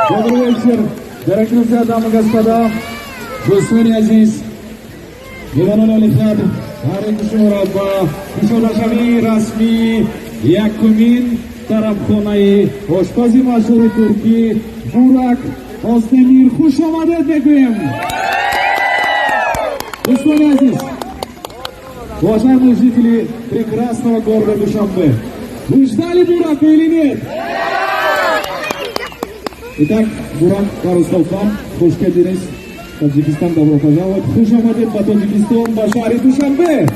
Добрый вечер, дорогие друзья, дамы и господа, государь Азиз, Иван Алихад, Арик Шумраба, Кушодашави, Расми, Якумин, Тарабхонаи, Ошпази Машури Турки, Бурак, Остемир, Хушамадет Бекуем. Государь Азиз, уважаемые жители прекрасного города Душанбе, вы ждали Бурака или нет? Итак, Бурак, пару слов вам. Хош келдиңиз. Таджикистан, добро пожаловать. Хушамадет ба Таджикистан, ба шаҳри Душанбе.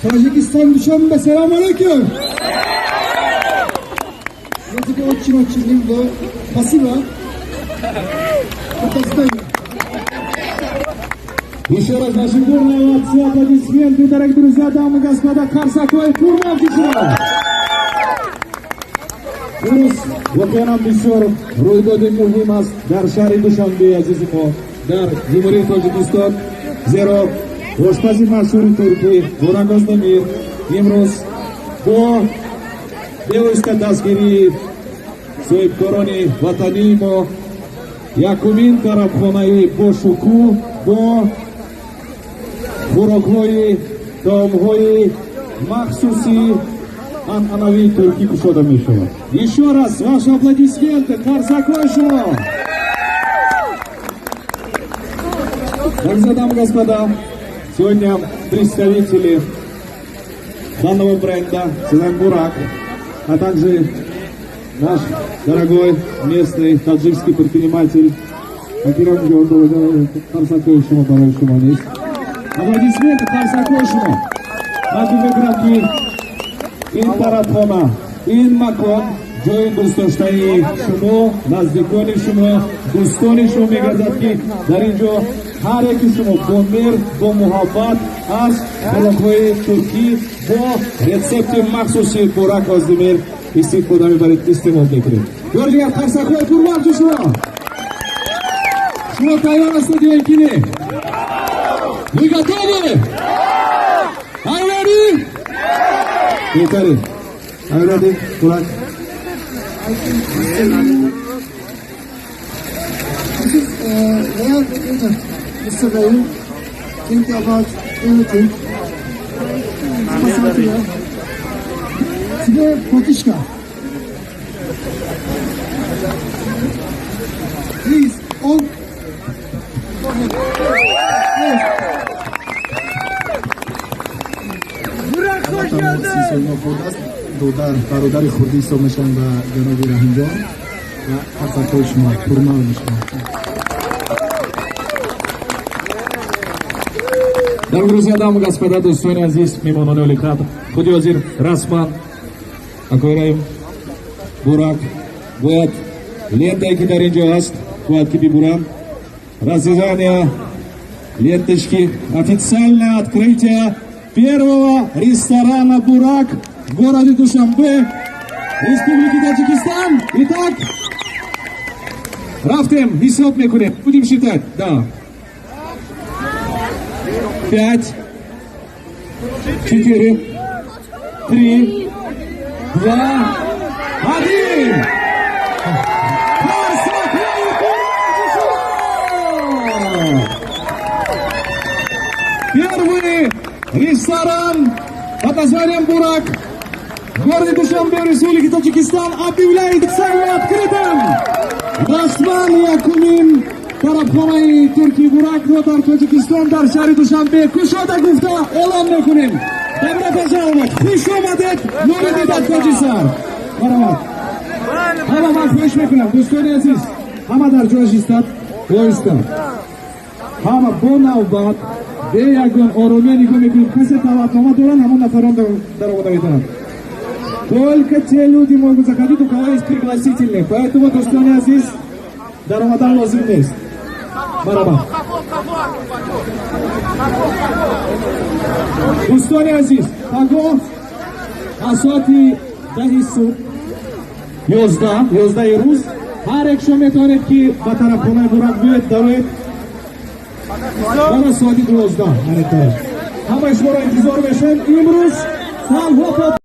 Таджикистан, Душанбе, салам алейкум. Языка очень мило. Спасибо. Еще раз наши бурные овации, аплодисменты, дорогие друзья, дамы и господа, Карсакой, Курман Кишинов. Урус вакиянам бисёр рӯйдоди муҳим аст дар шаҳри Душанбе азизи мо дар ҷумҳурии Тоҷикистон, зеро ошпази машҳури туркӣ Бурак Оздемир имрӯз бо бевосита дастгирии соҳибкорони ватании мо якумин тарабхонаи бошукӯҳ бо хӯрокҳои таомҳои махсуси анъанавии туркӣ кушода мешавад. Еще раз ваши аплодисменты, Карсакой шумо. Дорогие дамы и господа, сегодня представители данного бренда Сезам Бурак, а также наш дорогой местный таджикский предприниматель Акирам Джордович Карсакой шумо барои шумо нест. Аплодисменты Карсакой шумо. Наши игроки ин тарабхона, ин макон ҷои дӯстдоштаи шумо, наздикони шумо, дӯстони шумо мегардад, ки дар ин ҷо ҳар яки шумо бо меҳр, бо муҳаббат аз хӯрокҳои туркӣ бо рецепти махсуси Бурак Оздемир истифода мебаред, истеъмол мекунед. Ҷорҷига Карсакой Курман шумо. Шумо тайёр ҳастед ё ки не? Вы готовы? Are you ready? Yeterli. Are you ready, Burak? This is real agent, Mr. Rahim. Think about anything. Today, Potishka. Please, all. Go ahead. Yes. برادر خردی حساب میشن و جناب رحیم جان و حضرت شما پرمال میشن. Дорогие друзья, дамы и господа, достойный азиз, мемонон Олихат, худи озир расман, акойраим, Бурак, бояд лентай ки дар ин ҷо аст, бояд ки бибурам. Разрезание ленточки, официальное открытие первого ресторана «Бурак» в городе Душанбе, Республики Таджикистан. Итак, рафтем, хисоб мекунем, будем считать, да. 5, 4, 3, 2, 1. Первый ресторан под названием «Бурак» в городе Душанбе, Республики Таджикистан объявляет официально открытым. Расман Якумин тарабхонаи турки Бурак дар Тоҷикистон дар шаҳри Душанбе кушода гуфта эълон мекунем. Добро пожаловать, хуш омадед, номеди дар Тоҷисар. Марҳамат. Ҳама ман хоҳиш мекунам, дӯстони азиз, ҳама дар ҷояш истад, воистад. Ҳама бо навбат бе ягон оромия нигоҳ мекунем, касе даватнома доранд, ҳамон нафарон даромада метавонанд. Только те люди могут заходить, у кого есть пригласительные. Поэтому, достони азиз, даромадан лозим нест. Бараба. Достони азиз, таго асоати даҳи субҳ Yozda Yeruz. Har ek shometoned ki ba tarafxonai Burak buyed daroed. Mana soati 12 har ek taraf. Hamma ishora intizor beshin. Imruz Salhofov